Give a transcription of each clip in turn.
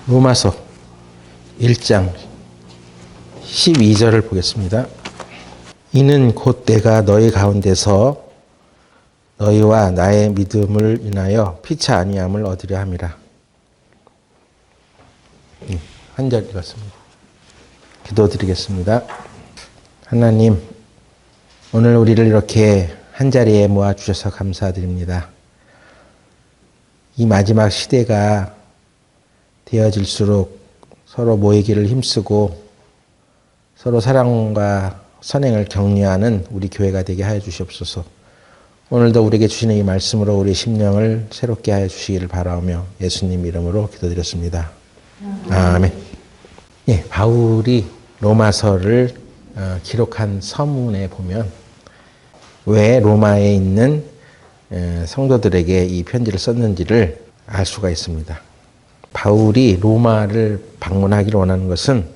로마서 1장 12절을 보겠습니다. 이는 곧 내가 너희 가운데서 너희와 나의 믿음을 인하여 피차 아니함을 얻으려 함이라. 한 절 읽었습니다. 기도드리겠습니다. 하나님, 오늘 우리를 이렇게 한자리에 모아주셔서 감사드립니다. 이 마지막 시대가 되어질수록 서로 모이기를 힘쓰고 서로 사랑과 선행을 격려하는 우리 교회가 되게 하여 주시옵소서. 오늘도 우리에게 주시는 이 말씀으로 우리 심령을 새롭게 하여 주시기를 바라오며 예수님 이름으로 기도드렸습니다. 아멘. 예, 바울이 로마서를 기록한 서문에 보면 왜 로마에 있는 성도들에게 이 편지를 썼는지를 알 수가 있습니다. 바울이 로마를 방문하기를 원하는 것은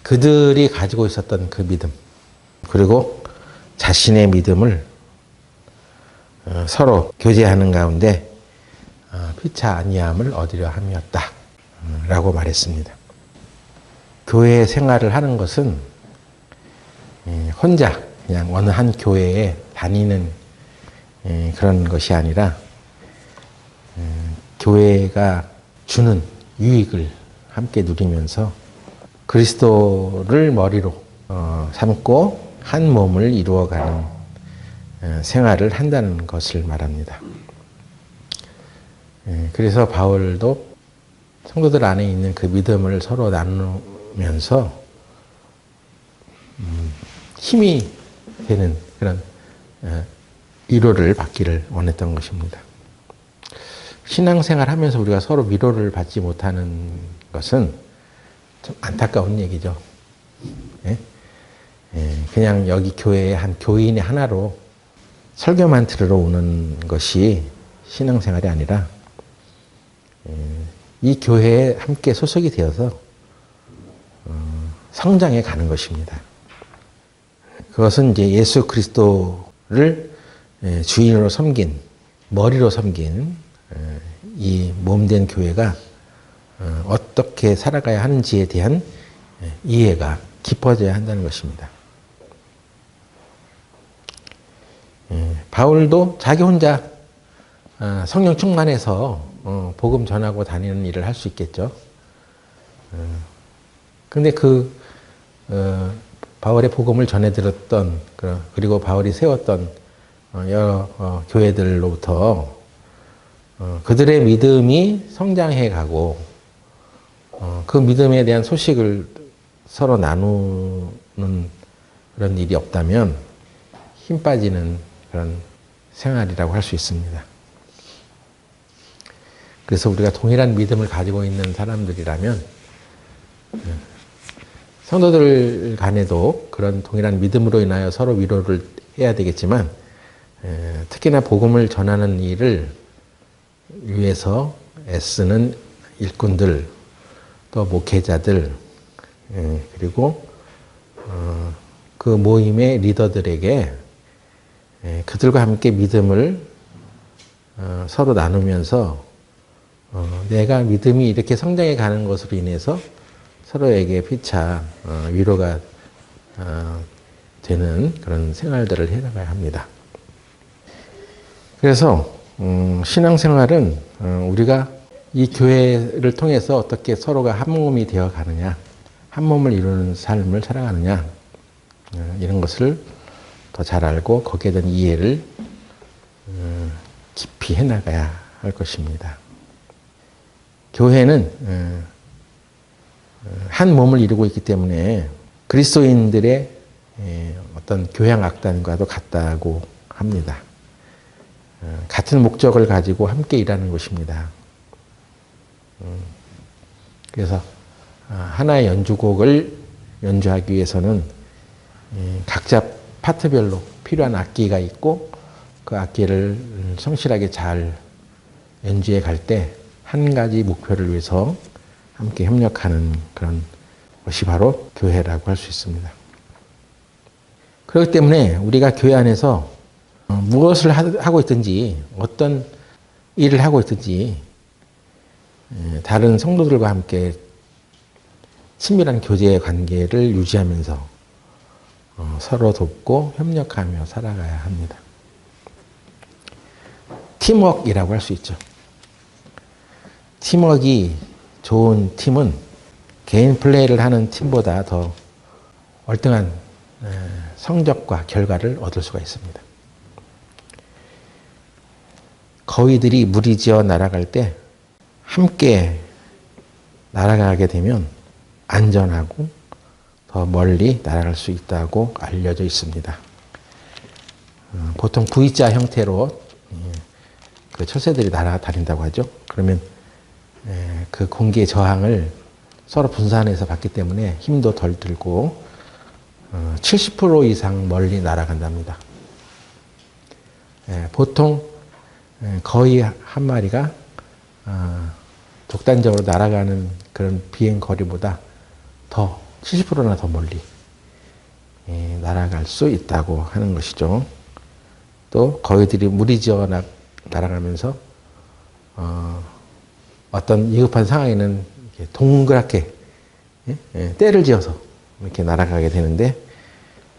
그들이 가지고 있었던 그 믿음, 그리고 자신의 믿음을 서로 교제하는 가운데 피차 아니함을 얻으려 함이었다 라고 말했습니다. 교회 생활을 하는 것은 혼자 그냥 어느 한 교회에 다니는 그런 것이 아니라 교회가 주는 유익을 함께 누리면서 그리스도를 머리로 삼고 한 몸을 이루어가는 생활을 한다는 것을 말합니다. 그래서 바울도 성도들 안에 있는 그 믿음을 서로 나누면서 힘이 되는 그런 위로를 받기를 원했던 것입니다. 신앙생활 하면서 우리가 서로 위로를 받지 못하는 것은 좀 안타까운 얘기죠. 그냥 여기 교회의 한 교인의 하나로 설교만 들으러 오는 것이 신앙생활이 아니라 이 교회에 함께 소속이 되어서 성장해 가는 것입니다. 그것은 이제 예수 그리스도를 주인으로 섬긴, 머리로 섬긴 이 몸된 교회가 어떻게 살아가야 하는지에 대한 이해가 깊어져야 한다는 것입니다. 바울도 자기 혼자 성령 충만해서 복음 전하고 다니는 일을 할 수 있겠죠. 근데 바울의 복음을 전해 들었던, 그리고 바울이 세웠던 여러 교회들로부터 그들의 믿음이 성장해 가고 그 믿음에 대한 소식을 서로 나누는 그런 일이 없다면 힘 빠지는 그런 생활이라고 할 수 있습니다. 그래서 우리가 동일한 믿음을 가지고 있는 사람들이라면 성도들 간에도 그런 동일한 믿음으로 인하여 서로 위로를 해야 되겠지만 특히나 복음을 전하는 일을 위해서 애쓰는 일꾼들, 또 목회자들, 그리고 그 모임의 리더들에게 그들과 함께 믿음을 서로 나누면서 내가 믿음이 이렇게 성장해 가는 것으로 인해서 서로에게 피차 위로가 되는 그런 생활들을 해나가야 합니다. 그래서 신앙생활은 우리가 이 교회를 통해서 어떻게 서로가 한 몸이 되어 가느냐, 한 몸을 이루는 삶을 살아가느냐, 이런 것을 더 잘 알고 거기에 대한 이해를 깊이 해나가야 할 것입니다. 교회는 한 몸을 이루고 있기 때문에 그리스도인들의 어떤 교향악단과도 같다고 합니다. 같은 목적을 가지고 함께 일하는 것입니다. 그래서 하나의 연주곡을 연주하기 위해서는 각자 파트별로 필요한 악기가 있고 그 악기를 성실하게 잘 연주해 갈 때 한 가지 목표를 위해서 함께 협력하는 그런 것이 바로 교회라고 할 수 있습니다. 그렇기 때문에 우리가 교회 안에서 무엇을 하고 있든지 어떤 일을 하고 있든지 다른 성도들과 함께 친밀한 교제의 관계를 유지하면서 서로 돕고 협력하며 살아가야 합니다. 팀워크이라고 할 수 있죠. 팀워크이 좋은 팀은 개인 플레이를 하는 팀보다 더 월등한 성적과 결과를 얻을 수가 있습니다. 거위들이 무리지어 날아갈 때 함께 날아가게 되면 안전하고 더 멀리 날아갈 수 있다고 알려져 있습니다. 보통 V자 형태로 그 철새들이 날아다닌다고 하죠. 그러면 그 공기의 저항을 서로 분산해서 받기 때문에 힘도 덜 들고 70% 이상 멀리 날아간답니다. 보통 거의 한 마리가 독단적으로 날아가는 그런 비행 거리보다 더 70%나 더 멀리 날아갈 수 있다고 하는 것이죠. 또 거위들이 무리지어 날아가면서 어떤 위급한 상황에는 이렇게 동그랗게 때를 지어서 이렇게 날아가게 되는데,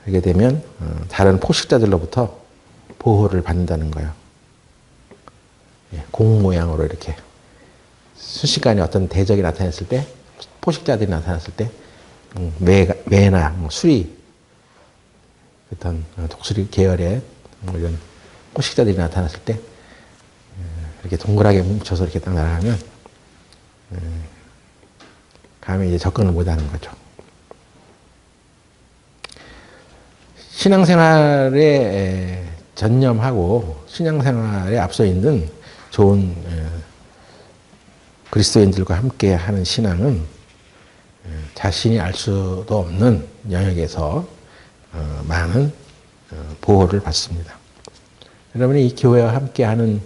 그렇게 되면 다른 포식자들로부터 보호를 받는다는 거예요. 공 모양으로 이렇게 순식간에 어떤 대적이 나타났을 때, 포식자들이 나타났을 때 매나 뭐 수리, 어떤 독수리 계열의 이런 포식자들이 나타났을 때 이렇게 동그랗게 뭉쳐서 이렇게 딱 날아가면 감히 이제 접근을 못하는 거죠. 신앙생활에 전념하고 신앙생활에 앞서 있는 좋은 그리스도인들과 함께 하는 신앙은 자신이 알 수도 없는 영역에서 많은 보호를 받습니다. 여러분이 이 교회와 함께 하는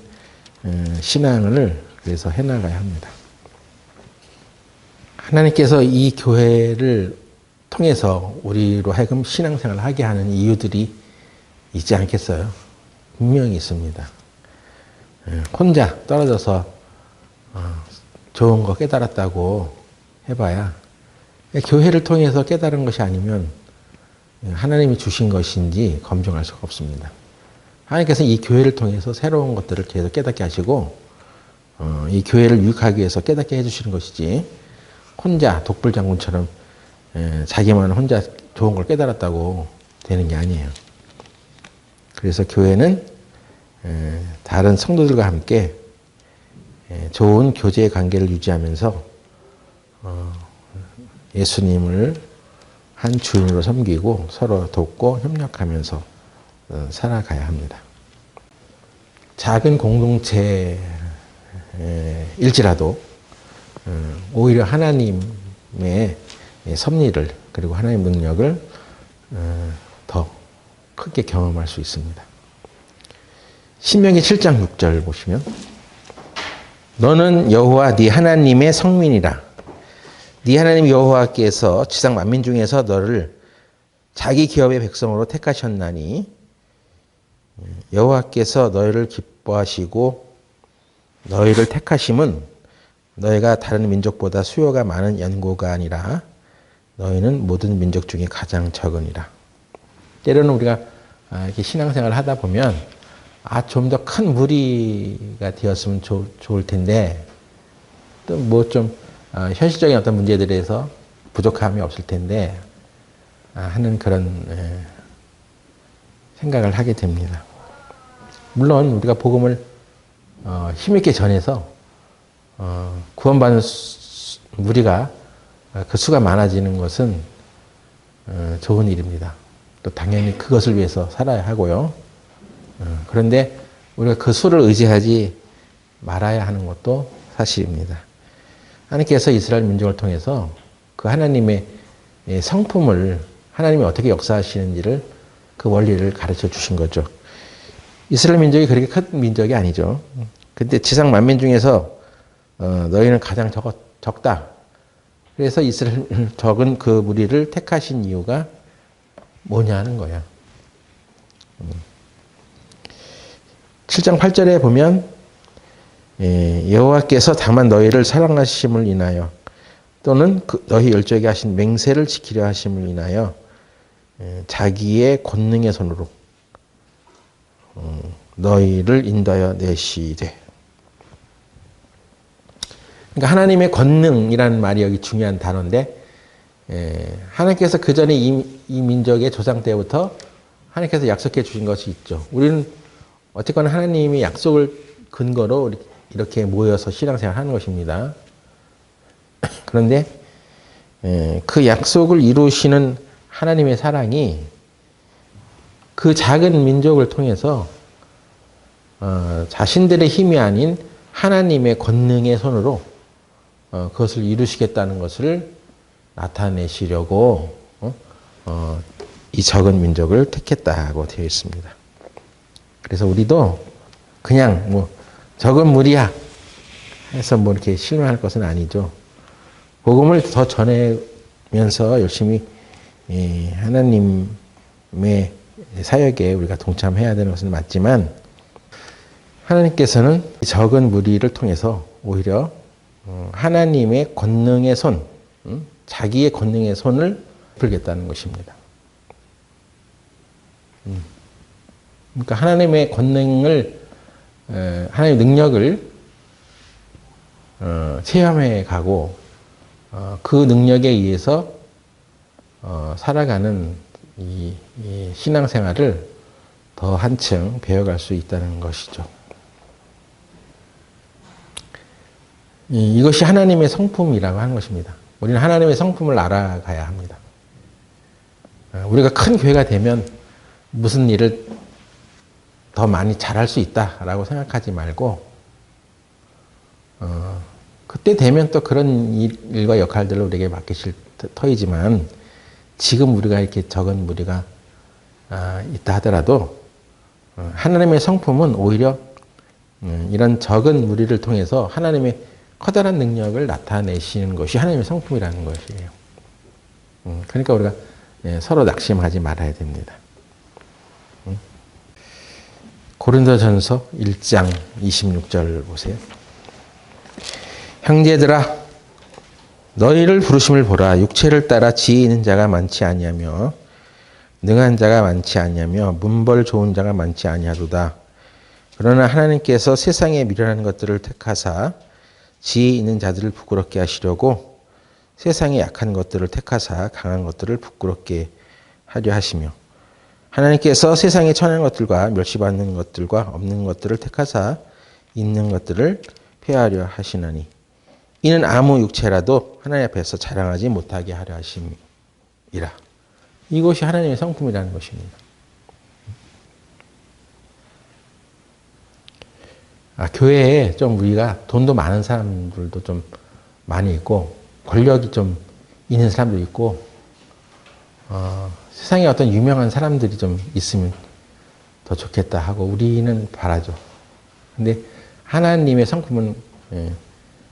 신앙을 그래서 해나가야 합니다. 하나님께서 이 교회를 통해서 우리로 하여금 신앙생활을 하게 하는 이유들이 있지 않겠어요? 분명히 있습니다. 혼자 떨어져서 좋은 거 깨달았다고 해봐야 교회를 통해서 깨달은 것이 아니면 하나님이 주신 것인지 검증할 수가 없습니다. 하나님께서 이 교회를 통해서 새로운 것들을 계속 깨닫게 하시고 이 교회를 유익하기 위해서 깨닫게 해주시는 것이지, 혼자 독불장군처럼 자기만 혼자 좋은 걸 깨달았다고 되는 게 아니에요. 그래서 교회는 다른 성도들과 함께 좋은 교제의 관계를 유지하면서 예수님을 한 주인으로 섬기고 서로 돕고 협력하면서 살아가야 합니다. 작은 공동체일지라도 오히려 하나님의 섭리를, 그리고 하나님의 능력을 더 크게 경험할 수 있습니다. 신명기 7장 6절 보시면, 너는 여호와 네 하나님의 성민이라. 네 하나님 여호와께서 지상 만민 중에서 너를 자기 기업의 백성으로 택하셨나니, 여호와께서 너희를 기뻐하시고 너희를 택하심은 너희가 다른 민족보다 수요가 많은 연고가 아니라 너희는 모든 민족 중에 가장 적으니라. 때로는 우리가 이렇게 신앙생활을 하다 보면 좀 더 큰 무리가 되었으면 좋을 텐데, 또 뭐 좀 현실적인 어떤 문제들에서 부족함이 없을 텐데 하는 그런 생각을 하게 됩니다. 물론 우리가 복음을 힘있게 전해서 구원받는 무리가 그 수가 많아지는 것은 좋은 일입니다. 또 당연히 그것을 위해서 살아야 하고요. 그런데 우리가 그 수를 의지하지 말아야 하는 것도 사실입니다. 하나님께서 이스라엘 민족을 통해서 그 하나님의 성품을, 하나님이 어떻게 역사하시는지를, 그 원리를 가르쳐 주신 거죠. 이스라엘 민족이 그렇게 큰 민족이 아니죠. 근데 지상 만민 중에서 너희는 가장 적다. 그래서 이스라엘 적은 그 무리를 택하신 이유가 뭐냐는 거야. 7장 8절에 보면 여호와께서 다만 너희를 사랑하심을 인하여 또는 너희 열조에게 하신 맹세를 지키려 하심을 인하여 자기의 권능의 손으로 너희를 인도하여 내시되. 그러니까 하나님의 권능이라는 말이 여기 중요한 단어인데, 하나님께서 그 전에 이 민족의 조상 때부터 하나님께서 약속해 주신 것이 있죠. 우리는 어쨌거나 하나님의 약속을 근거로 이렇게 모여서 신앙생활 하는 것입니다. 그런데 그 약속을 이루시는 하나님의 사랑이 그 작은 민족을 통해서 자신들의 힘이 아닌 하나님의 권능의 손으로 그것을 이루시겠다는 것을 나타내시려고 이 적은 민족을 택했다고 되어 있습니다. 그래서 우리도 그냥 뭐 적은 무리야 해서 뭐 이렇게 실망할 것은 아니죠. 복음을 더 전하면서 열심히 하나님의 사역에 우리가 동참해야 되는 것은 맞지만, 하나님께서는 적은 무리를 통해서 오히려 하나님의 권능의 손, 자기의 권능의 손을 풀겠다는 것입니다. 그러니까 하나님의 권능을, 하나님의 능력을 체험해 가고 그 능력에 의해서 살아가는 이 신앙생활을 더 한층 배워갈 수 있다는 것이죠. 이것이 하나님의 성품이라고 하는 것입니다. 우리는 하나님의 성품을 알아가야 합니다. 우리가 큰 교회가 되면 무슨 일을 더 많이 잘할 수 있다라고 생각하지 말고, 그때 되면 또 그런 일과 역할들을 우리에게 맡기실 터이지만, 지금 우리가 이렇게 적은 무리가 있다 하더라도 하나님의 성품은 오히려 이런 적은 무리를 통해서 하나님의 커다란 능력을 나타내시는 것이 하나님의 성품이라는 것이에요. 그러니까 우리가 서로 낙심하지 말아야 됩니다. 고린도전서 1장 26절 보세요. 형제들아, 너희를 부르심을 보라. 육체를 따라 지혜 있는 자가 많지 아니하며 능한 자가 많지 아니하며 문벌 좋은 자가 많지 아니하도다. 그러나 하나님께서 세상에 미련한 것들을 택하사 지혜 있는 자들을 부끄럽게 하시려고 세상에 약한 것들을 택하사 강한 것들을 부끄럽게 하려 하시며, 하나님께서 세상에 천한 것들과 멸시받는 것들과 없는 것들을 택하사 있는 것들을 폐하려 하시나니, 이는 아무 육체라도 하나님 앞에서 자랑하지 못하게 하려 하심이라. 이것이 하나님의 성품이라는 것입니다. 교회에 좀 우리가 돈도 많은 사람들도 좀 많이 있고, 권력이 좀 있는 사람도 있고, 세상에 어떤 유명한 사람들이 좀 있으면 더 좋겠다 하고 우리는 바라죠. 근데 하나님의 성품은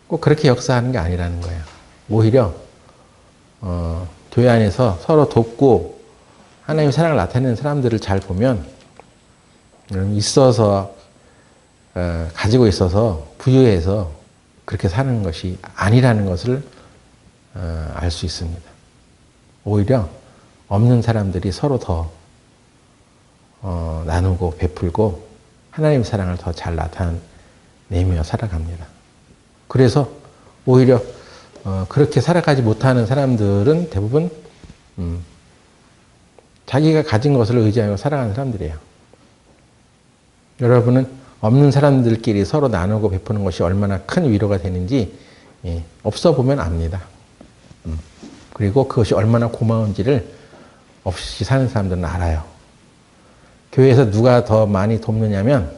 꼭 그렇게 역사하는 게 아니라는 거예요. 오히려 교회 안에서 서로 돕고 하나님의 사랑을 나타내는 사람들을 잘 보면 있어서 가지고 있어서 부유해서 그렇게 사는 것이 아니라는 것을 알 수 있습니다. 오히려 없는 사람들이 서로 더 나누고 베풀고 하나님의 사랑을 더 잘 나타내며 살아갑니다. 그래서 오히려 그렇게 살아가지 못하는 사람들은 대부분 자기가 가진 것을 의지하고 살아가는 사람들이에요. 여러분은 없는 사람들끼리 서로 나누고 베푸는 것이 얼마나 큰 위로가 되는지 없어 보면 압니다. 그리고 그것이 얼마나 고마운지를 없이 사는 사람들은 알아요. 교회에서 누가 더 많이 돕느냐면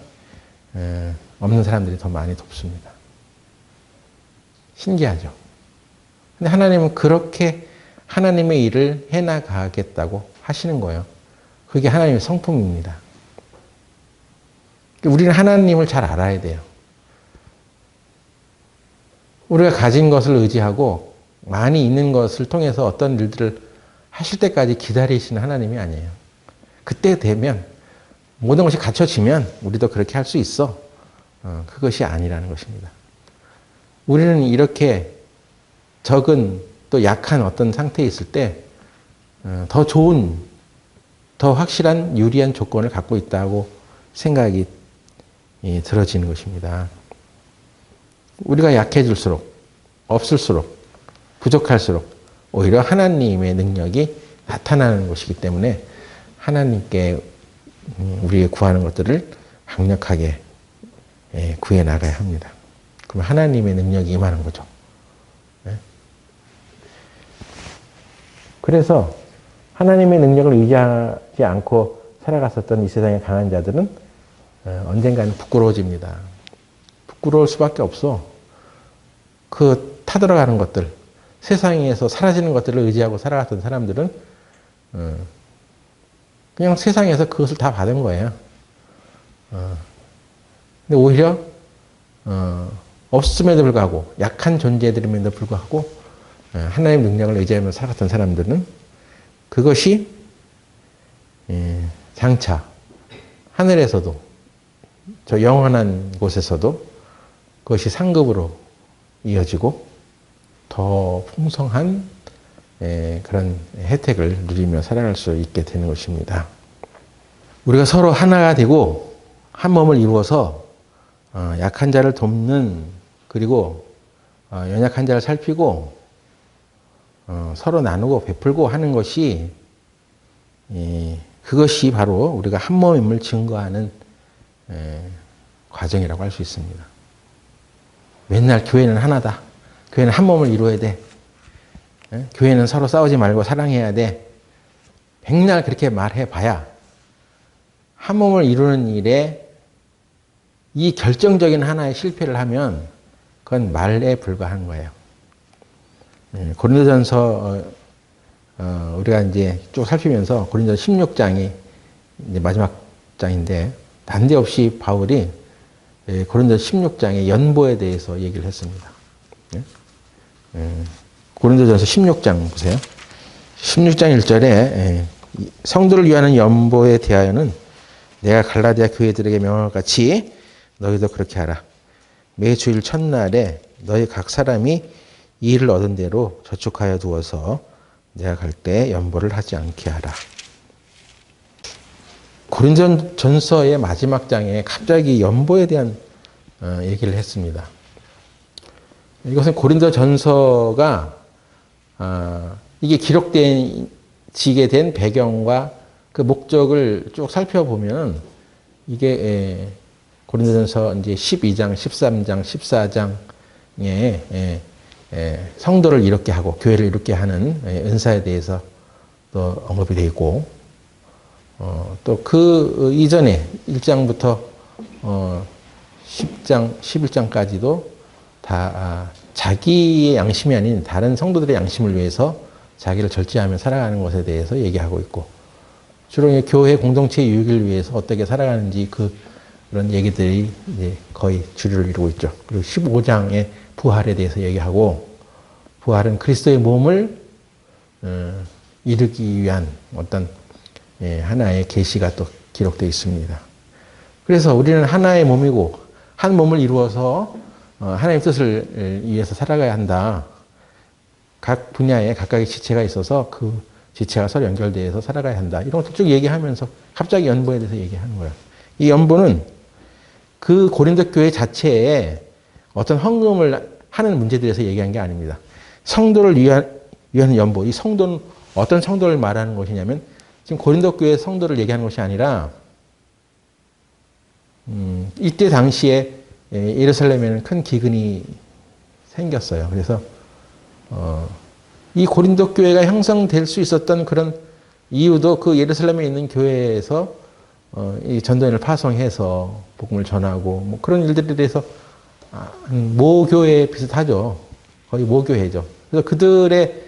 없는 사람들이 더 많이 돕습니다. 신기하죠. 근데 하나님은 그렇게 하나님의 일을 해나가겠다고 하시는 거예요. 그게 하나님의 성품입니다. 우리는 하나님을 잘 알아야 돼요. 우리가 가진 것을 의지하고 많이 있는 것을 통해서 어떤 일들을 하실 때까지 기다리시는 하나님이 아니에요. 그때 되면 모든 것이 갖춰지면 우리도 그렇게 할 수 있어 그것이 아니라는 것입니다. 우리는 이렇게 적은 또 약한 어떤 상태에 있을 때 더 좋은, 더 확실한 유리한 조건을 갖고 있다고 생각이 들어지는 것입니다. 우리가 약해질수록, 없을수록, 부족할수록 오히려 하나님의 능력이 나타나는 것이기 때문에 하나님께 우리가 구하는 것들을 강력하게 구해 나가야 합니다. 그럼 하나님의 능력이 임하는 거죠. 그래서 하나님의 능력을 의지하지 않고 살아갔었던 이 세상의 강한 자들은 언젠가는 부끄러워집니다. 부끄러울 수밖에 없어. 그 타들어가는 것들, 세상에서 사라지는 것들을 의지하고 살아갔던 사람들은 그냥 세상에서 그것을 다 받은 거예요. 근데 오히려 없음에도 불구하고, 약한 존재들임에도 불구하고 하나님의 능력을 의지하며 살았던 사람들은 그것이 장차 하늘에서도, 저 영원한 곳에서도 그것이 상급으로 이어지고 더 풍성한 그런 혜택을 누리며 살아갈 수 있게 되는 것입니다. 우리가 서로 하나가 되고 한 몸을 이루어서 약한 자를 돕는, 그리고 연약한 자를 살피고 서로 나누고 베풀고 하는 것이, 그것이 바로 우리가 한 몸임을 증거하는 과정이라고 할 수 있습니다. 맨날 교회는 하나다. 교회는 한 몸을 이루어야 돼. 교회는 서로 싸우지 말고 사랑해야 돼. 백날 그렇게 말해봐야 한 몸을 이루는 일에 이 결정적인 하나의 실패를 하면 그건 말에 불과한 거예요. 고린도전서 우리가 이제 쭉 살피면서 고린도전서 16장이 이제 마지막 장인데, 난데없이 바울이 고린도전서 16장의 연보에 대해서 얘기를 했습니다. 고린도전서 16장 보세요. 16장 1절에 성도를 위하는 연보에 대하여는 내가 갈라디아 교회들에게 명한 것 같이 너희도 그렇게 하라. 매 주일 첫날에 너희 각 사람이 이 일을 얻은 대로 저축하여 두어서 내가 갈 때 연보를 하지 않게 하라. 고린도전서의 마지막 장에 갑자기 연보에 대한 얘기를 했습니다. 이것은 고린도전서가 이게 기록되게 된 배경과 그 목적을 쭉 살펴보면 이게 고린도전서 이제 12장, 13장, 14장에 성도를 이롭게 하고 교회를 이롭게 하는 은사에 대해서 또 언급이 되어 있고, 또 그 이전에 1장부터 10장, 11장까지도 다 자기의 양심이 아닌 다른 성도들의 양심을 위해서 자기를 절제하며 살아가는 것에 대해서 얘기하고 있고, 주로 교회 공동체 유익을 위해서 어떻게 살아가는지 그런 얘기들이 이제 거의 주류를 이루고 있죠. 그리고 15장의 부활에 대해서 얘기하고, 부활은 그리스도의 몸을 이루기 위한 어떤 하나의 계시가 또 기록되어 있습니다. 그래서 우리는 하나의 몸이고 한 몸을 이루어서 하나님의 뜻을 위해서 살아가야 한다. 각 분야에 각각의 지체가 있어서 그 지체가 서로 연결되어서 살아가야 한다. 이런 것들 쭉 얘기하면서 갑자기 연보에 대해서 얘기하는 거예요. 이 연보는 그 고린도 교회 자체에 어떤 헌금을 하는 문제에 대해서 얘기한 게 아닙니다. 성도를 위한 연보. 이 성도는 어떤 성도를 말하는 것이냐면, 지금 고린도 교회 성도를 얘기하는 것이 아니라 이때 당시에 예루살렘에는 큰 기근이 생겼어요. 그래서 이 고린도 교회가 형성될 수 있었던 그런 이유도 그 예루살렘에 있는 교회에서 이 전도인을 파송해서 복음을 전하고 뭐 그런 일들에 대해서 모교회 비슷하죠. 거의 모교회죠. 그래서 그들의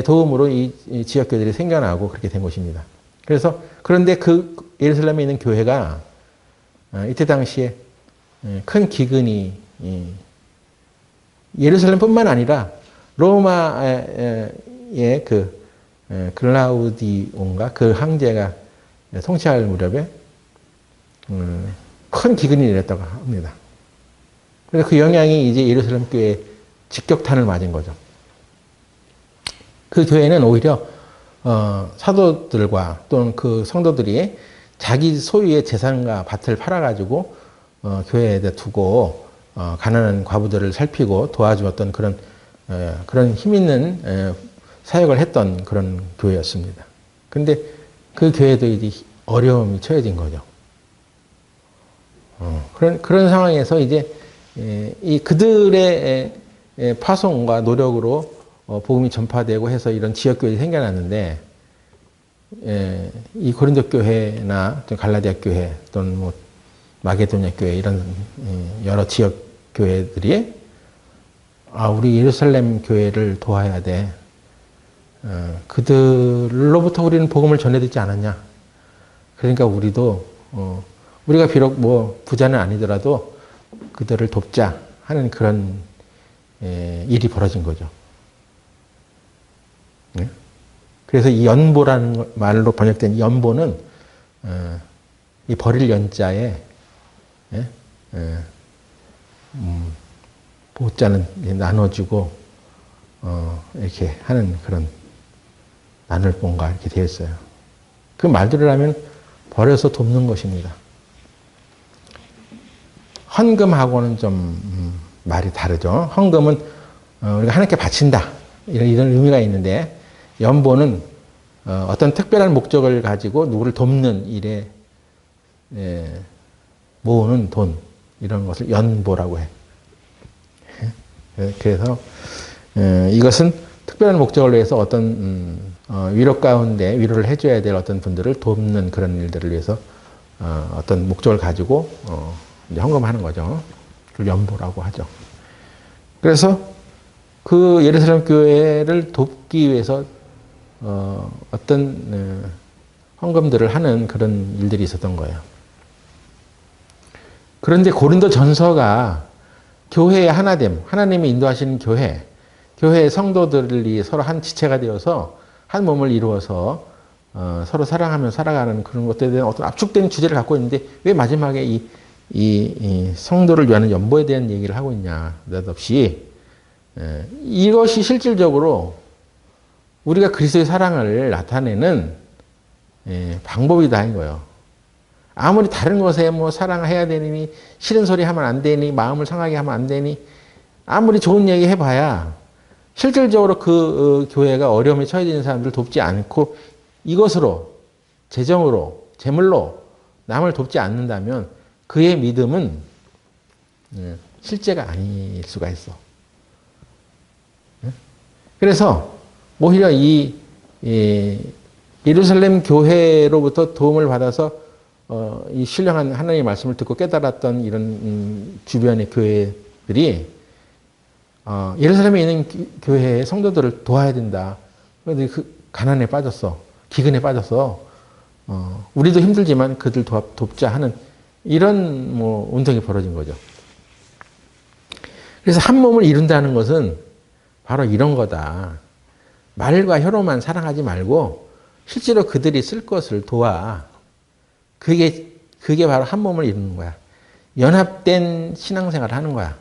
도움으로 이 지역교회들이 생겨나고 그렇게 된 것입니다. 그래서 그런데 그 예루살렘에 있는 교회가 이때 당시에 큰 기근이 예루살렘뿐만 아니라 로마의 그 글라우디온가 그 황제가 통치할 무렵에 큰 기근이 내렸다고 합니다. 그래서 그 영향이 이제 예루살렘 교회에 직격탄을 맞은 거죠. 그 교회는 오히려 사도들과 또는 그 성도들이 자기 소유의 재산과 밭을 팔아가지고 교회에다 두고 가난한 과부들을 살피고 도와주었던 그런 힘 있는 사역을 했던 그런 교회였습니다. 근데 그 교회도 이제 어려움이 처해진 거죠. 그런 상황에서 이제 이 그들의 파송과 노력으로 복음이 전파되고 해서 이런 지역교회가 생겨났는데, 이 고린도 교회나 갈라디아 교회 또는 뭐 마게도냐 교회 이런 여러 지역 교회들이 우리 예루살렘 교회를 도와야 돼. 그들로부터 우리는 복음을 전해듣지 않았냐. 그러니까 우리가 비록 뭐 부자는 아니더라도 그들을 돕자 하는 그런 일이 벌어진 거죠. 네? 그래서 이 연보라는 말로 번역된 이 연보는 이 버릴 연자에 보자는 나눠주고 이렇게 하는 그런 나눌 본가 이렇게 되어 있어요. 그 말대로 하면 버려서 돕는 것입니다. 헌금하고는 좀 말이 다르죠. 헌금은 우리가 하나님께 바친다 이런 의미가 있는데, 연보는 어떤 특별한 목적을 가지고 누구를 돕는 일에 모으는 돈 이런 것을 연보라고 해. 그래서 이것은 특별한 목적을 위해서 어떤 위로 가운데 위로를 해줘야 될 어떤 분들을 돕는 그런 일들을 위해서 어떤 목적을 가지고 이제 헌금하는 거죠. 그걸 연보라고 하죠. 그래서 그 예루살렘 교회를 돕기 위해서 어떤 헌금들을 하는 그런 일들이 있었던 거예요. 그런데 고린도 전서가 교회의 하나됨, 하나님이 인도하시는 교회의 성도들이 서로 한 지체가 되어서 한 몸을 이루어서 서로 사랑하며 살아가는 그런 것들에 대한 어떤 압축된 주제를 갖고 있는데, 왜 마지막에 이 성도를 위한 연보에 대한 얘기를 하고 있냐. 느닷없이 이것이 실질적으로 우리가 그리스도의 사랑을 나타내는 방법이다 이거예요. 아무리 다른 것에 뭐 사랑해야 되니, 싫은 소리 하면 안 되니, 마음을 상하게 하면 안 되니, 아무리 좋은 얘기 해봐야 실질적으로 그 교회가 어려움에 처해 있는 사람들을 돕지 않고 이것으로, 재정으로, 재물로 남을 돕지 않는다면 그의 믿음은 실제가 아닐 수가 있어. 그래서 오히려 이 예루살렘 교회로부터 도움을 받아서 이 신령한 하나님의 말씀을 듣고 깨달았던 이런 주변의 교회들이 예루살렘에 있는 교회의 성도들을 도와야 된다. 그런데 그 가난에 빠졌어. 기근에 빠졌어. 우리도 힘들지만 그들 돕자 하는 이런 뭐 운동이 벌어진 거죠. 그래서 한 몸을 이룬다는 것은 바로 이런 거다. 말과 혀로만 사랑하지 말고 실제로 그들이 쓸 것을 도와. 그게 바로 한 몸을 이루는 거야. 연합된 신앙생활을 하는 거야.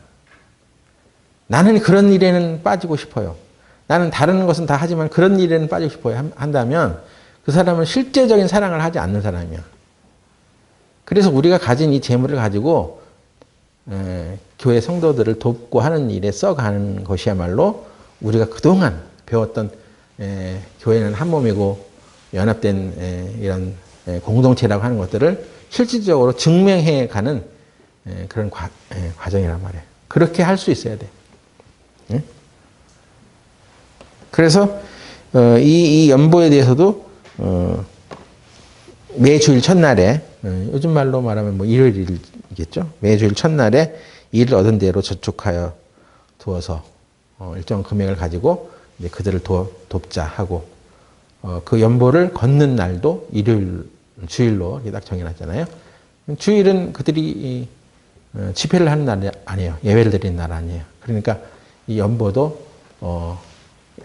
나는 그런 일에는 빠지고 싶어요. 나는 다른 것은 다 하지만 그런 일에는 빠지고 싶어요. 한다면 그 사람은 실제적인 사랑을 하지 않는 사람이야. 그래서 우리가 가진 이 재물을 가지고 교회 성도들을 돕고 하는 일에 써가는 것이야말로 우리가 그동안 배웠던 교회는 한 몸이고 연합된 이런 공동체라고 하는 것들을 실질적으로 증명해가는 그런 과정이란 말이에요. 그렇게 할 수 있어야 돼. 그래서 이 연보에 대해서도 매주일 첫날에, 요즘 말로 말하면 뭐 일요일이겠죠. 매주일 첫날에 일을 얻은 대로 저축하여 두어서 일정 금액을 가지고 이제 그들을 돕자 하고, 그 연보를 걷는 날도 일요일, 주일로 딱 정해놨잖아요. 주일은 그들이 집회를 하는 날이 아니에요. 예배를 드리는 날 아니에요. 그러니까 이 연보도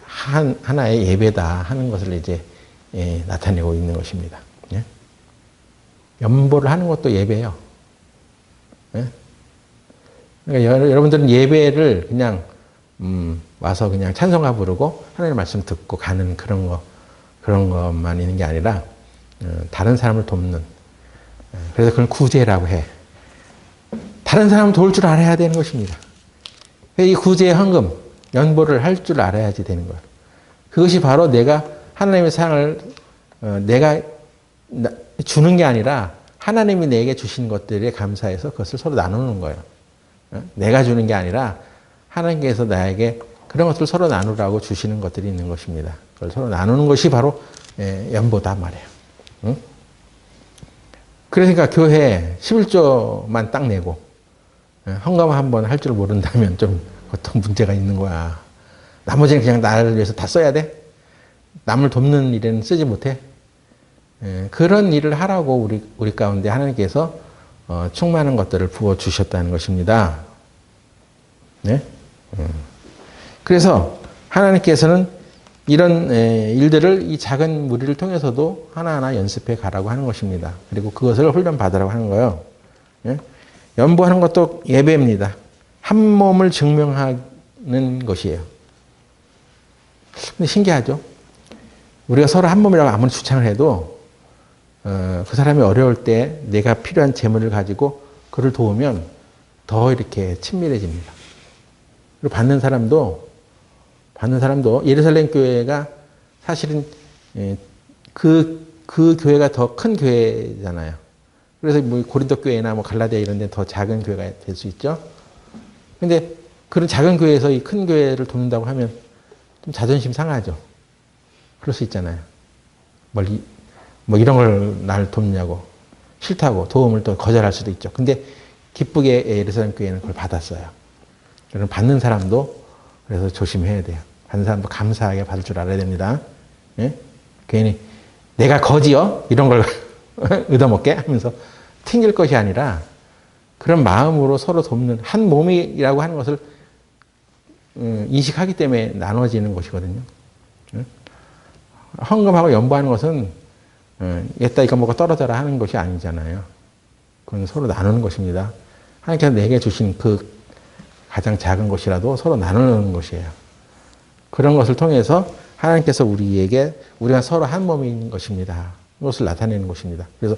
하나의 예배다 하는 것을 이제 나타내고 있는 것입니다. 예? 연보를 하는 것도 예배예요. 예? 그러니까 여러분들은 예배를 그냥 와서 그냥 찬송가 부르고 하나님의 말씀 듣고 가는 그런 것만 있는 게 아니라 다른 사람을 돕는, 그래서 그걸 구제라고 해. 다른 사람을 도울 줄 알아야 되는 것입니다. 이 구제의 헌금, 연보를 할 줄 알아야지 되는 거예요. 그것이 바로 내가 하나님의 사랑을 내가 주는 게 아니라 하나님이 내게 주신 것들에 감사해서 그것을 서로 나누는 거예요. 내가 주는 게 아니라 하나님께서 나에게 그런 것들을 서로 나누라고 주시는 것들이 있는 것입니다. 그걸 서로 나누는 것이 바로 연보다 말이에요. 응? 그러니까 교회 11조만 딱 내고 헌금 한번 할 줄 모른다면 좀 어떤 문제가 있는 거야. 나머지는 그냥 나를 위해서 다 써야 돼? 남을 돕는 일에는 쓰지 못해? 그런 일을 하라고 우리 가운데 하나님께서 충만한 것들을 부어주셨다는 것입니다. 네? 그래서 하나님께서는 이런 일들을 이 작은 무리를 통해서도 하나하나 연습해 가라고 하는 것입니다. 그리고 그것을 훈련받으라고 하는 거예요. 예? 연보하는 것도 예배입니다. 한 몸을 증명하는 것이에요. 근데 신기하죠? 우리가 서로 한 몸이라고 아무리 주창을 해도 그 사람이 어려울 때 내가 필요한 재물을 가지고 그를 도우면 더 이렇게 친밀해집니다. 그리고 받는 사람도 예루살렘 교회가 사실은 그 교회가 더 큰 교회잖아요. 그래서 뭐 고린도 교회나 뭐 갈라디아 이런 데 더 작은 교회가 될 수 있죠. 근데 그런 작은 교회에서 이 큰 교회를 돕는다고 하면 좀 자존심 상하죠. 그럴 수 있잖아요. 뭐 이런 걸 날 돕냐고. 싫다고 도움을 또 거절할 수도 있죠. 근데 기쁘게 예루살렘 교회는 그걸 받았어요. 그럼 받는 사람도 그래서 조심해야 돼요. 받는 사람도 감사하게 받을 줄 알아야 됩니다. 예? 괜히 내가 거지요? 이런 걸 얻어먹게 하면서 튕길 것이 아니라 그런 마음으로 서로 돕는 한 몸이라고 하는 것을 인식하기 때문에 나눠지는 것이거든요. 헌금하고 연보하는 것은 얘따 이거 먹고 떨어져라 하는 것이 아니잖아요. 그건 서로 나누는 것입니다. 하나님께서 내게 주신 그 가장 작은 것이라도 서로 나누는 것이에요. 그런 것을 통해서 하나님께서 우리가 서로 한 몸인 것입니다. 그것을 나타내는 것입니다. 그래서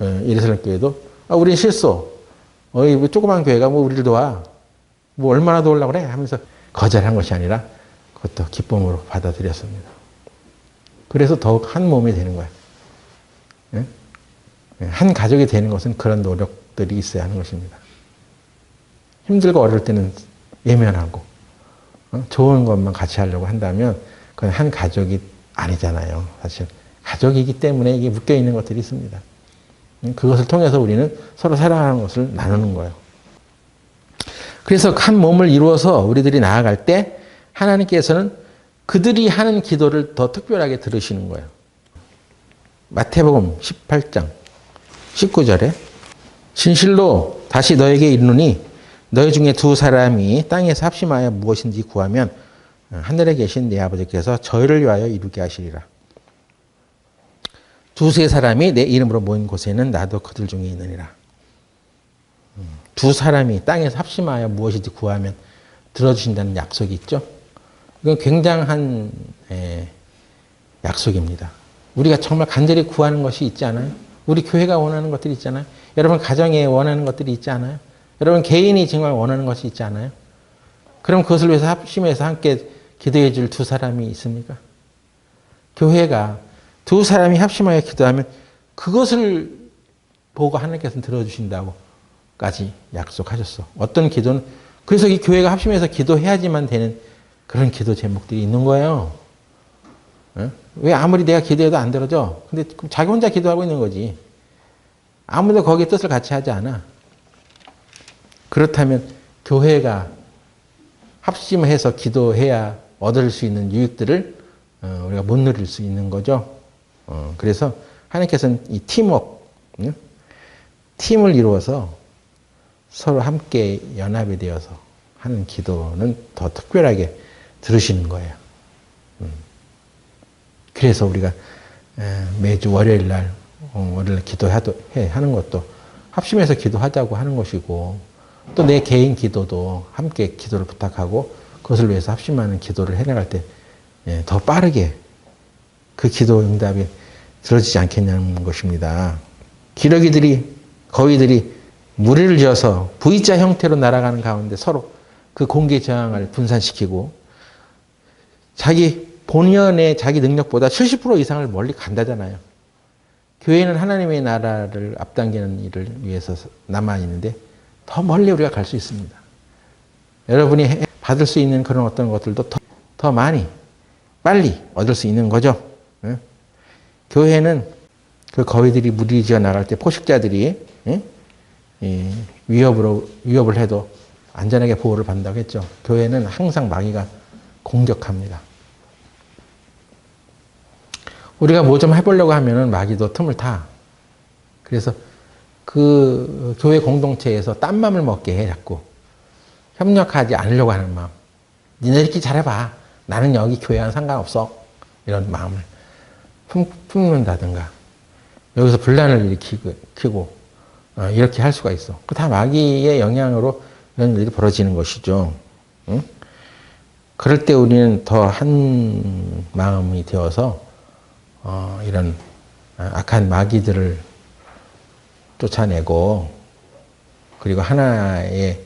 예루살렘 교회도 우리는 실소. 뭐 조그만 교회가 뭐 우리를 도와. 뭐 얼마나 도우려고 그래? 하면서 거절한 것이 아니라 그것도 기쁨으로 받아들였습니다. 그래서 더욱 한 몸이 되는 거예요. 한 가족이 되는 것은 그런 노력들이 있어야 하는 것입니다. 힘들고 어려울 때는 예면하고 좋은 것만 같이 하려고 한다면 그건 한 가족이 아니잖아요. 사실 가족이기 때문에 이게 묶여있는 것들이 있습니다. 그것을 통해서 우리는 서로 사랑하는 것을 나누는 거예요. 그래서 한 몸을 이루어서 우리들이 나아갈 때 하나님께서는 그들이 하는 기도를 더 특별하게 들으시는 거예요. 마태복음 18장 19절에 진실로 다시 너에게 이르노니 너희 중에 두 사람이 땅에서 합심하여 무엇인지 구하면 하늘에 계신 내 아버지께서 저희를 위하여 이루게 하시리라. 두세 사람이 내 이름으로 모인 곳에는 나도 그들 중에 있느니라. 두 사람이 땅에서 합심하여 무엇이든지 구하면 들어주신다는 약속이 있죠. 이건 굉장한 약속입니다. 우리가 정말 간절히 구하는 것이 있지 않아요? 우리 교회가 원하는 것들이 있잖아요. 여러분 가정에 원하는 것들이 있지 않아요? 여러분 개인이 정말 원하는 것이 있지 않아요? 그럼 그것을 위해서 합심해서 함께 기도해 줄 두 사람이 있습니까? 교회가 두 사람이 합심하여 기도하면 그것을 보고 하나님께서는 들어주신다고까지 약속하셨어. 어떤 기도는 그래서 이 교회가 합심해서 기도해야지만 되는 그런 기도 제목들이 있는 거예요. 왜 아무리 내가 기도해도 안 들어져? 근데 자기 혼자 기도하고 있는 거지. 아무도 거기에 뜻을 같이 하지 않아. 그렇다면 교회가 합심해서 기도해야 얻을 수 있는 유익들을 우리가 못 누릴 수 있는 거죠. 그래서 하나님께서는 이 팀워크, 팀을 이루어서 서로 함께 연합이 되어서 하는 기도는 더 특별하게 들으시는 거예요. 그래서 우리가 매주 월요일 날 기도하는 것도 합심해서 기도하자고 하는 것이고 또 내 개인 기도도 함께 기도를 부탁하고 그것을 위해서 합심하는 기도를 해나갈 때 더 빠르게 그 기도 응답이 들어지지 않겠냐는 것입니다. 기러기들이, 거위들이 무리를 지어서 V자 형태로 날아가는 가운데 서로 그 공기 저항을 분산시키고 자기 본연의 자기 능력보다 70% 이상을 멀리 간다잖아요. 교회는 하나님의 나라를 앞당기는 일을 위해서 남아있는데 더 멀리 우리가 갈 수 있습니다. 여러분이 받을 수 있는 그런 어떤 것들도 더 많이 빨리 얻을 수 있는 거죠. 교회는 그 거위들이 무리지어 나갈 때 포식자들이 위협을 해도 안전하게 보호를 받는다고 했죠. 교회는 항상 마귀가 공격합니다. 우리가 뭐 좀 해보려고 하면은 마귀도 틈을 타. 그래서 그 교회 공동체에서 딴 맘을 먹게 해, 자꾸. 협력하지 않으려고 하는 마음. 니네들끼리 잘해봐. 나는 여기 교회와는 상관없어. 이런 마음을 품는다든가. 여기서 분란을 일으키고, 이렇게 할 수가 있어. 그 다 마귀의 영향으로 이런 일이 벌어지는 것이죠. 응? 그럴 때 우리는 더 한 마음이 되어서, 이런 악한 마귀들을 쫓아내고, 그리고 하나의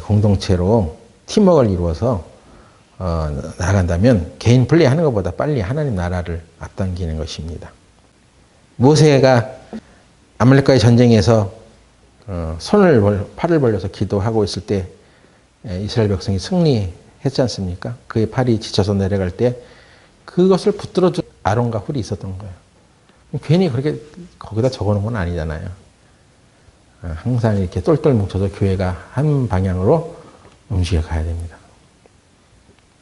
공동체로 팀워크를 이루어서 나아간다면 개인 플레이 하는 것보다 빨리 하나님 나라를 앞당기는 것입니다. 모세가 아말렉과의 전쟁에서 팔을 벌려서 기도하고 있을 때 이스라엘 백성이 승리했지 않습니까? 그의 팔이 지쳐서 내려갈 때 그것을 붙들어준 아론과 훌이 있었던 거예요. 괜히 그렇게 거기다 적어놓은 건 아니잖아요. 항상 이렇게 똘똘 뭉쳐서 교회가 한 방향으로 움직여 가야 됩니다.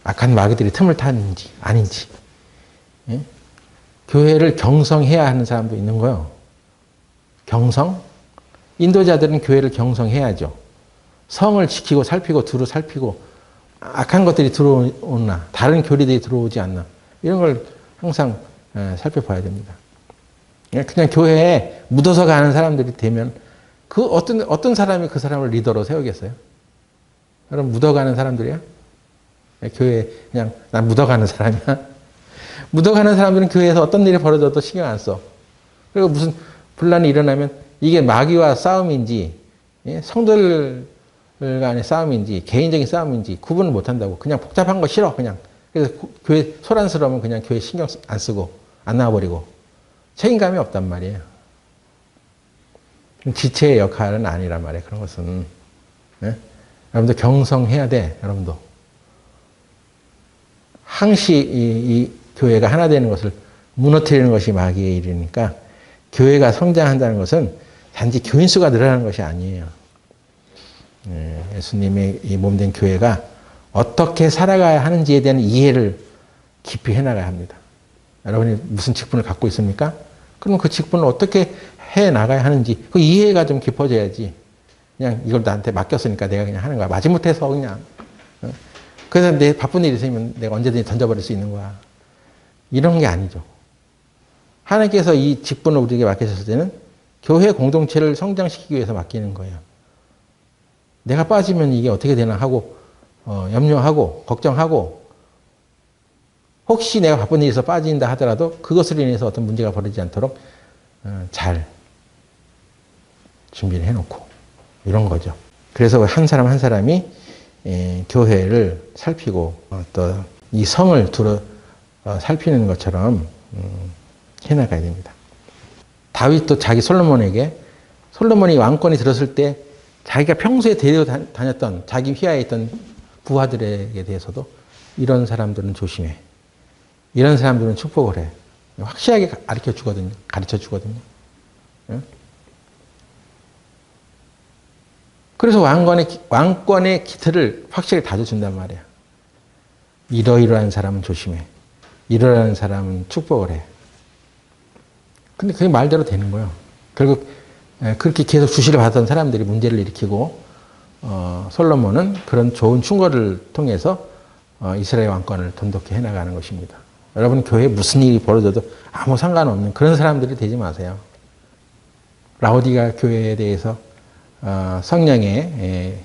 악한 마귀들이 틈을 타는지 아닌지. 예? 교회를 경성해야 하는 사람도 있는 거예요. 경성? 인도자들은 교회를 경성해야죠. 성을 지키고 살피고 두루 살피고 악한 것들이 들어오나 다른 교리들이 들어오지 않나 이런 걸 항상 살펴봐야 됩니다. 그냥 교회에 묻어서 가는 사람들이 되면 그 어떤 사람이 그 사람을 리더로 세우겠어요? 여러분 묻어가는 사람들이야? 교회에 그냥 난 묻어가는 사람이야? 묻어가는 사람들은 교회에서 어떤 일이 벌어져도 신경 안 써. 그리고 무슨 분란이 일어나면 이게 마귀와 싸움인지 성도들 간의 싸움인지 개인적인 싸움인지 구분을 못한다고. 그냥 복잡한 거 싫어 그냥. 그래서 교회 소란스러우면 그냥 교회 신경 안 쓰고 안 나와버리고 책임감이 없단 말이에요. 지체의 역할은 아니란 말이에요. 그런 것은. 여러분도 경성해야 돼. 여러분도. 항시 이 교회가 하나 되는 것을 무너뜨리는 것이 마귀의 일이니까 교회가 성장한다는 것은 단지 교인 수가 늘어나는 것이 아니에요. 예수님의 이 몸된 교회가 어떻게 살아가야 하는지에 대한 이해를 깊이 해나가야 합니다. 여러분이 무슨 직분을 갖고 있습니까? 그럼 그 직분을 어떻게 해나가야 하는지 그 이해가 좀 깊어져야지. 그냥 이걸 나한테 맡겼으니까 내가 그냥 하는 거야. 마지못해서 그냥. 그래서 내 바쁜 일이 있으면 내가 언제든지 던져버릴 수 있는 거야. 이런 게 아니죠. 하나님께서 이 직분을 우리에게 맡기셨을 때는 교회 공동체를 성장시키기 위해서 맡기는 거예요. 내가 빠지면 이게 어떻게 되나 하고 염려하고 걱정하고 혹시 내가 바쁜 일에서 빠진다 하더라도 그것을 인해서 어떤 문제가 벌어지지 않도록 잘 준비를 해놓고 이런 거죠. 그래서 한 사람 한 사람이 교회를 살피고 또 이 성을 두루 살피는 것처럼 해나가야 됩니다. 다윗도 자기 솔로몬이 왕권이 들었을 때 자기가 평소에 데려다녔던 자기 휘하에 있던 부하들에게 대해서도 이런 사람들은 조심해. 이런 사람들은 축복을 해. 확실하게 가르쳐 주거든요. 그래서 왕권의 기틀을 확실히 다져준단 말이야. 이러이러한 사람은 조심해. 이러이러한 사람은 축복을 해. 근데 그게 말대로 되는 거예요. 결국 그렇게 계속 주시를 받던 사람들이 문제를 일으키고 솔로몬은 그런 좋은 충고를 통해서 이스라엘 왕권을 돈독히 해나가는 것입니다. 여러분 교회에 무슨 일이 벌어져도 아무 상관없는 그런 사람들이 되지 마세요. 라오디가 교회에 대해서 성령의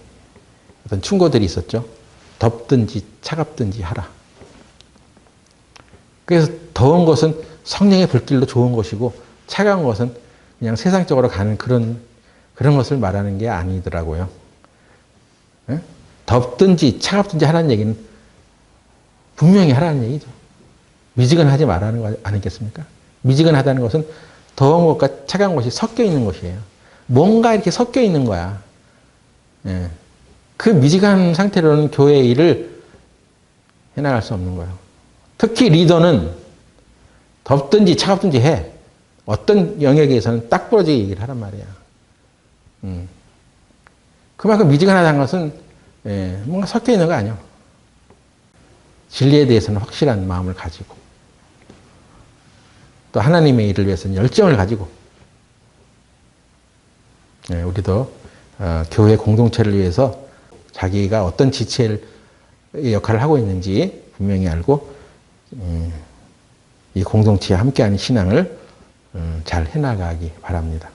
어떤 충고들이 있었죠. 덥든지 차갑든지 하라. 그래서 더운 것은 성령의 불길로 좋은 것이고 차가운 것은 그냥 세상적으로 가는 그런 것을 말하는 게 아니더라고요. 예? 덥든지 차갑든지 하라는 얘기는 분명히 하라는 얘기죠. 미지근하지 말라는 거 아니겠습니까? 미지근하다는 것은 더운 것과 차가운 것이 섞여 있는 것이에요. 뭔가 이렇게 섞여 있는 거야. 예. 그 미지근한 상태로는 교회의 일을 해나갈 수 없는 거예요. 특히 리더는 덥든지 차갑든지 해. 어떤 영역에서는 딱 부러지게 얘기를 하란 말이야. 그만큼 미지근하다는 것은 뭔가 섞여 있는 거 아니야. 진리에 대해서는 확실한 마음을 가지고 또 하나님의 일을 위해서는 열정을 가지고 우리도 교회 공동체를 위해서 자기가 어떤 지체의 역할을 하고 있는지 분명히 알고 이 공동체에 함께하는 신앙을 잘 해나가기 바랍니다.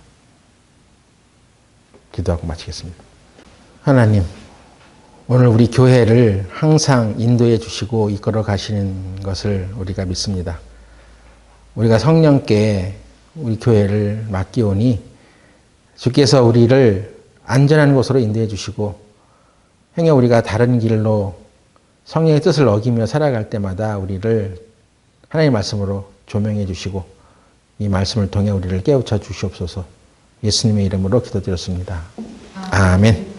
기도하고 마치겠습니다. 하나님, 오늘 우리 교회를 항상 인도해 주시고 이끌어 가시는 것을 우리가 믿습니다. 우리가 성령께 우리 교회를 맡기오니 주께서 우리를 안전한 곳으로 인도해 주시고 행여 우리가 다른 길로 성령의 뜻을 어기며 살아갈 때마다 우리를 하나님의 말씀으로 조명해 주시고 이 말씀을 통해 우리를 깨우쳐 주시옵소서. 예수님의 이름으로 기도드렸습니다. 아멘.